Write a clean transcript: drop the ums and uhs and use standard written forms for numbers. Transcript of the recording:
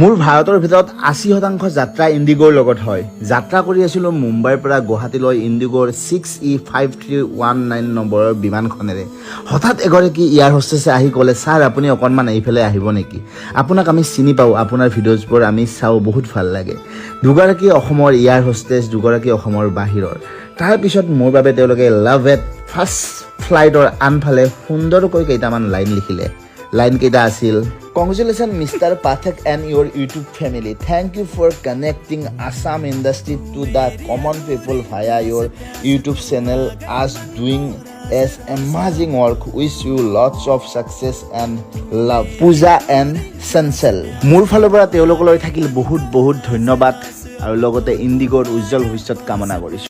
মোৰ ভাৰতৰ ভিতৰত 80% যাত্ৰা ইণ্ডিগোৰ লগত হয়। যাত্ৰা কৰি আছিলোঁ মুম্বাইৰ পৰা গুৱাহাটীলৈ ইণ্ডিগোৰ 6E5319 নম্বৰৰ বিমানখনেৰে। হঠাৎ এগৰাকী এয়াৰ হোষ্টেছে আহি ক'লে, ছাৰ আপুনি অকণমান এইফালে আহিব নেকি? আপোনাক আমি চিনি পাওঁ, আপোনাৰ ভিডিঅ'জবোৰ আমি চাওঁ, বহুত ভাল লাগে। দুগৰাকী অসমৰ এয়াৰ হোষ্টেছ, দুগৰাকী অসমৰ বাহিৰৰ। তাৰপিছত মোৰ বাবে তেওঁলোকে লাভ এট ফাৰ্ষ্ট ফ্লাইটৰ আনফালে সুন্দৰকৈ কেইটামান লাইন লিখিলে। লাইন কেইটা আছিল, Congratulations Mr. Pathak and your YouTube family. Thank you for connecting Assam industry to the common people via your YouTube channel as doing as amazing work. Wish you lots of success and love. Pooja and Sansel. মোৰ ফালৰ পৰা তেওঁলোকলৈ থাকিল বহুত বহুত ধন্যবাদ আৰু লগতে ইণ্ডিগোৰ উজ্জ্বল ভৱিষ্যত কামনা কৰিছোঁ।